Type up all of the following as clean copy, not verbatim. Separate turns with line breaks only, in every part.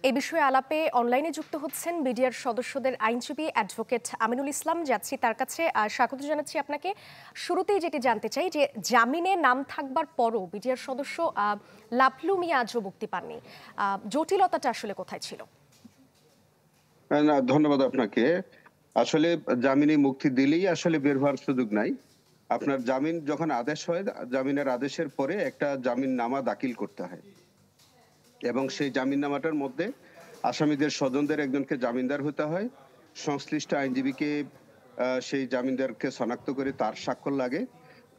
এই বিষয়ে আলাপে অনলাইনে যুক্ত হচ্ছেন বিডিআর সদস্যদের আইনজীবী অ্যাডভোকেট আমিনুল ইসলাম। যাচ্ছি তার কাছে। স্বাগত জানাচ্ছি আপনাকে। শুরুতেই যেটি জানতে চাই যে জামিনে নাম থাকবার পরও বিডিআর সদস্য লাভলু মিয়া আজও মুক্তি পাননি, জটিলতাটা আসলে কোথায় ছিল?
না, ধন্যবাদ আপনাকে। আসলে জামিনে মুক্তি দিলেই আসলে বের হওয়ার সুযোগ নাই। আপনার জামিন যখন আদেশ হয়, জামিনের আদেশের পরে একটা জামিননামা দাখিল করতে হয় এবং সেই জামিননামাটার মধ্যে আসামিদের স্বজনদের একজনকে জামিনদার হতে হয়। সংশ্লিষ্ট আইনজীবীকে সেই জামিনদারকে শনাক্ত করে তার স্বাক্ষর লাগে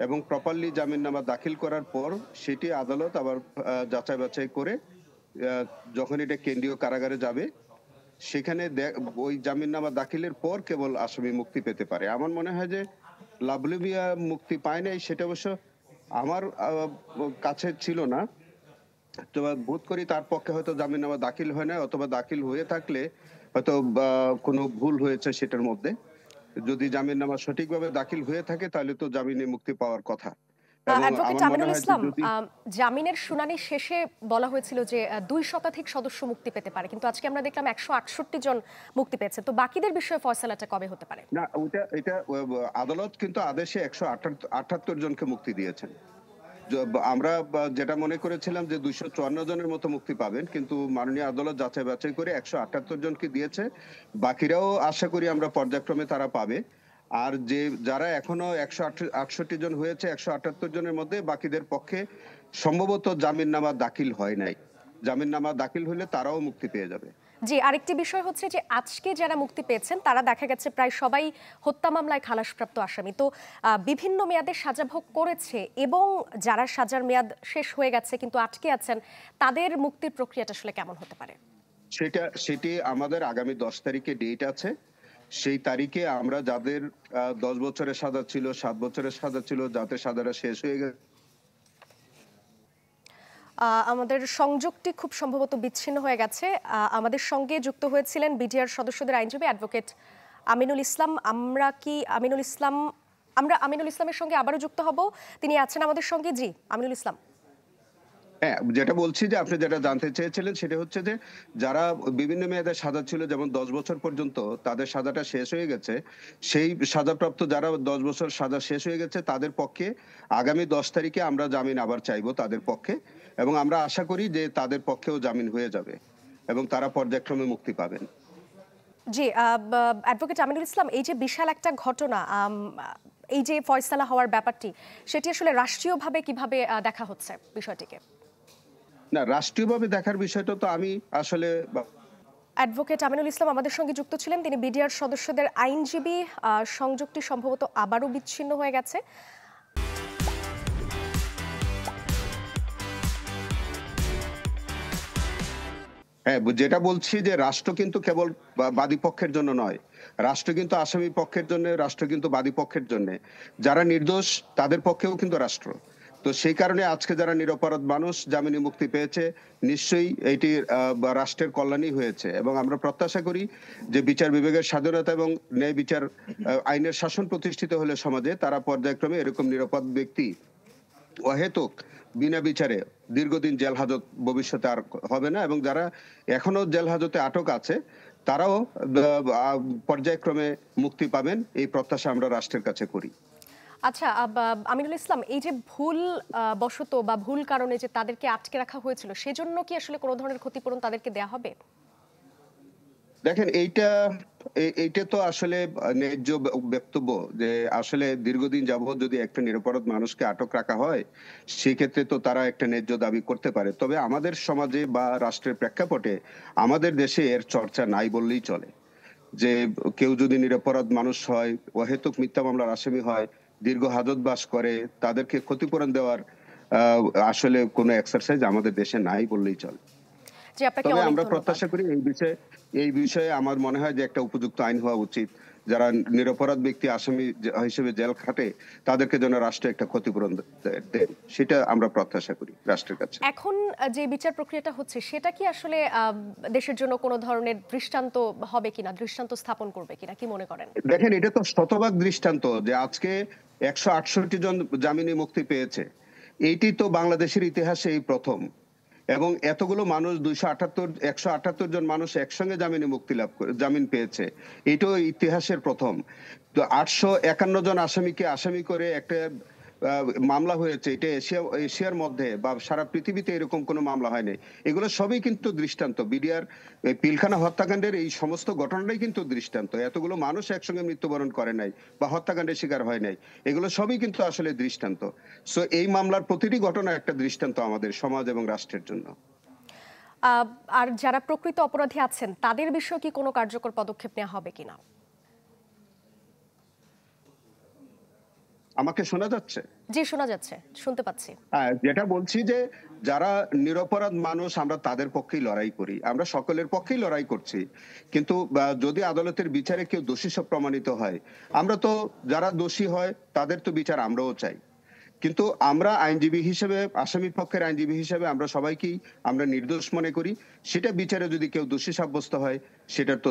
এবং প্রপারলি জামিননামা দাখিল করার পর সেটি আদালত আবার যাচাই বাছাই করে যখন এটা কেন্দ্রীয় কারাগারে যাবে সেখানে ওই জামিননামা দাখিলের পর কেবল আসামি মুক্তি পেতে পারে। আমার মনে হয় যে লাভলু মিয়া মুক্তি পায় নাই, সেটা অবশ্য আমার কাছে ছিল না। তো বোধ করি তার পক্ষে হয়তো জামিননামা দাখিল হয় না, অথবা দাখিল হয়ে থাকলে হয়তো কোনো ভুল হয়েছে সেটার মধ্যে। যদি জামিননামা সঠিকভাবে দাখিল হয়ে থাকে তাহলে তো জামিনে মুক্তি পাওয়ার কথা। এবং
অ্যাডভোকেট
আমার মনে
আমিনুল
হয় যে
ইসলাম,
যদি
জামিনের শুনানি শেষে বলা হয়েছিল যে ২ শতাধিক সদস্য মুক্তি পেতে পারে, কিন্তু আজকে আমরা দেখলাম ১৬৮ জন মুক্তি পেয়েছে। তো বাকিদের বিষয়ে ফয়সালাটা কবে হতে পারে?
না, এটা আদালত কিন্তু আদেশে ১৭৮ জনকে মুক্তি দিয়েছেন। আমরা যেটা মনে করেছিলাম যে ২৫৪ জনের মতো মুক্তি পাবেন, কিন্তু মাননীয় আদালত যাচাই বাছাই করে ১৭৮ জনকে দিয়েছে। বাকিরাও আশা করি আমরা পর্যায়ক্রমে তারা পাবে। আর যারা এখনো ১৬৮ জন হয়েছে, ১৭৮ জনের মধ্যে বাকিদের পক্ষে সম্ভবত জামিননামা দাখিল হয় নাই। জামিননামা দাখিল হলে তারাও মুক্তি পেয়ে যাবে।
জি, আরেকটি বিষয় হচ্ছে যে আজকে যারা মুক্তি পেয়েছেন তারা দেখা গেছে প্রায় সবাই হত্যা মামলায় খালাসপ্রাপ্ত আসামি। তো বিভিন্ন মেয়াদে সাজা ভোগ করেছে এবং যারা সাজার মেয়াদ শেষ হয়ে গেছে কিন্তু আটকে আছেন, তাদের মুক্তির প্রক্রিয়াটা আসলে কেমন হতে পারে?
সেটি আমাদের আগামী ১০ তারিখে ডেট আছে। সেই তারিখে আমরা যাদের ১০ বছরের সাজা ছিল, ৭ বছরের সাজা ছিল, যাদের সাজাটা শেষ হয়ে গেছে।
আমাদের সংযোগটি খুব সম্ভবত বিচ্ছিন্ন হয়ে গেছে। আমাদের সঙ্গে যুক্ত হয়েছিলেন বিডিআর সদস্যদের আইনজীবী অ্যাডভোকেট আমিনুল ইসলাম। আমরা আমিনুল ইসলামের সঙ্গে আবারও যুক্ত হব। তিনি আছেন আমাদের সঙ্গে। জি, আমিনুল ইসলাম।
হ্যাঁ, যেটা বলছি যে আপনি যেটা জানতে চেয়েছিলেন সেটা হচ্ছে যে যারা বিভিন্ন মেয়াদের সাজা ছিল, যেমন ১০ বছর পর্যন্ত তাদের সাজাটা শেষ হয়ে গেছে। সেই সাজাপ্রাপ্ত যারা ১০ বছর সাজা শেষ হয়ে গেছে তাদের পক্ষে আগামী ১০ তারিখে আমরা জামিন আবার চাইবো তাদের পক্ষে, এবং আমরা আশা করি যে তাদের পক্ষেও জামিন হয়ে যাবে এবং তারা পর্যায়ক্রমে মুক্তি পাবেন।
জি, অ্যাডভোকেট আমিনুল ইসলাম, এই যে বিশাল একটা ঘটনা, এই যে ফয়সালা হওয়ার ব্যাপারটি, সেটি আসলে রাষ্ট্রীয়ভাবে কিভাবে দেখা হচ্ছে বিষয়টিকে?
না, রাষ্ট্রীয়ভাবে দেখার বিষয়টা তো আমি আসলে
অ্যাডভোকেট আমিনুল ইসলাম আমাদের সঙ্গে যুক্ত ছিলেন। তিনি বিডিআর সদস্যদের আইনজীবী। সংযোগটি সম্ভবত আবারও বিচ্ছিন্ন হয়ে গেছে।
হ্যাঁ, যেটা বলছি যে রাষ্ট্র কিন্তু কেবল বাদী পক্ষের জন্য নয়। রাষ্ট্র কিন্তু আসামি পক্ষের জন্য, রাষ্ট্র কিন্তু বাদী পক্ষের জন্য। যারা নির্দোষ তাদের পক্ষেও কিন্তু রাষ্ট্র। তো সেই কারণে আজকে যারা নিরপরাধ মানুষ জামিনে মুক্তি পেয়েছে, নিশ্চয়ই এটি রাষ্ট্রের কল্যাণই হয়েছে, এবং আমরা প্রত্যাশা করি যে বিচার বিভাগের স্বাধীনতা এবং ন্যায় বিচার, আইনের শাসন প্রতিষ্ঠিত হলে সমাজে তারা পর্যায়ক্রমে এরকম নিরাপদ ব্যক্তি অহেতুক বিনা বিচারে দীর্ঘদিন জেল হাজত ভবিষ্যতে আর হবে না, এবং যারা এখনো জেল হাজতে আটক আছে তারাও পর্যায়ক্রমে মুক্তি পাবেন, এই প্রত্যাশা আমরা রাষ্ট্রের কাছে করি।
আচ্ছা, আমিনুল ইসলাম, এই যে ভুল বশত বা ভুল কারণে যে তাদেরকে আটকে রাখা হয়েছিল, সেজন্য কি আসলে কোনো ধরনের ক্ষতিপূরণ তাদেরকে দেয়া হবে?
দেখেন, এইটা তো আসলে ন্যায্য বক্তব্য যে আসলে দীর্ঘদিন যাবৎ যদি একটা নিরপরাধ মানুষকে আটক রাখা হয় সেক্ষেত্রে তো তারা একটা ন্যায্য দাবি করতে পারে। তবে আমাদের সমাজে বা রাষ্ট্রের প্রেক্ষাপটে আমাদের দেশে এর চর্চা নাই বললেই চলে। যে কেউ যদি নিরপরাধ মানুষ হয়, অহেতুক মিথ্যা মামলার আসামি হয়, দীর্ঘ হাজতবাস করে, তাদেরকে ক্ষতিপূরণ দেওয়ার আসলে কোনো এক্সারসাইজ আমাদের দেশে নাই বললেই চলে।
জি, আপনাকে
তবে
অনেক
আমরা
ধন্যবাদ।
প্রত্যাশা করি এই বিষয়ে আমার মনে হয় যে একটা উপযুক্ত আইন হওয়া উচিত। যারা নিরপরাধ ব্যক্তি আসামি হিসেবে জেল খাটে তাদেরকে যেন রাষ্ট্র একটা ক্ষতিপূরণ দেন, সেটা আমরা প্রত্যাশা করি রাষ্ট্রের কাছে।
এখন যে বিচার প্রক্রিয়াটা হচ্ছে সেটা কি আসলে দেশের জন্য কোনো ধরনের দৃষ্টান্ত হবে কিনা, দৃষ্টান্ত স্থাপন করবে কিনা, কি মনে করেন?
দেখেন, এটা তো শতভাগ দৃষ্টান্ত যে আজকে ১৬৮ জন জামিনে মুক্তি পেয়েছে। এইটি তো বাংলাদেশের ইতিহাসে এই প্রথম। এবং এতগুলো মানুষ 178 জন মানুষ একসঙ্গে জামিন পেয়েছে। এটাও ইতিহাসের প্রথম। তো 851 জন আসামিকে আসামি করে একটা মামলা হয়েছে। এটা এশিয়ার মধ্যে বা সারা পৃথিবীতে এরকম কোনো মামলা হয় নাই। এগুলো সবই কিন্তু দৃষ্টান্ত। বিডিআর পিলখানা হত্যাকাণ্ডের এই সমস্ত ঘটনাটাই কিন্তু দৃষ্টান্ত। এতগুলো মানুষ একসঙ্গে মৃত্যুবরণ করে নাই বা হত্যাকাণ্ডের শিকার হয় নাই। এগুলো সবই কিন্তু আসলে দৃষ্টান্ত। সো এই মামলার প্রতিটি ঘটনা একটা দৃষ্টান্ত আমাদের সমাজ এবং রাষ্ট্রের জন্য।
আর যারা প্রকৃত অপরাধী আছেন তাদের বিষয়ে কি কোনো কার্যকর পদক্ষেপ নেওয়া হবে কিনা?
আমাকে শোনা যাচ্ছে?
জি, শোনা যাচ্ছে, শুনতে পাচ্ছি।
হ্যাঁ, যেটা বলছি যে যারা নিরপরাধ মানুষ আমরা তাদের পক্ষেই লড়াই করি। আমরা সকলের পক্ষেই লড়াই করছি। কিন্তু যদি আদালতের বিচারে কেউ দোষী প্রমাণিত হয়, আমরা তো যারা দোষী হয় তাদের তো বিচার আমরাও চাই। কিন্তু আমরা আইনজীবী হিসেবে, আসামি পক্ষের আইনজীবী হিসেবে আমরা সবাইকেই আমরা নির্দোষ মনে করি। সেটা বিচারে যদি কেউ দোষী সাব্যস্ত হয়, সেটার তো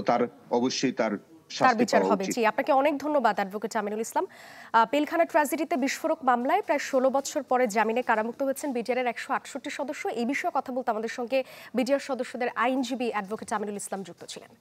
অবশ্যই তার
তার
শাস্তি
বিচার
পাওয়া
হবে।
উচিত।
জি, আপনাকে অনেক ধন্যবাদ অ্যাডভোকেট আমিনুল ইসলাম। পিলখানা ট্র্যাজেডিতে বিস্ফোরক মামলায় প্রায় 16 বছর পরে জামিনে কারামুক্ত হয়েছেন বিডিআরের 168 সদস্য। এই বিষয়ে কথা বলতে আমাদের সঙ্গে বিডিআর সদস্যদের আইনজীবী অ্যাডভোকেট আমিনুল ইসলাম যুক্ত ছিলেন।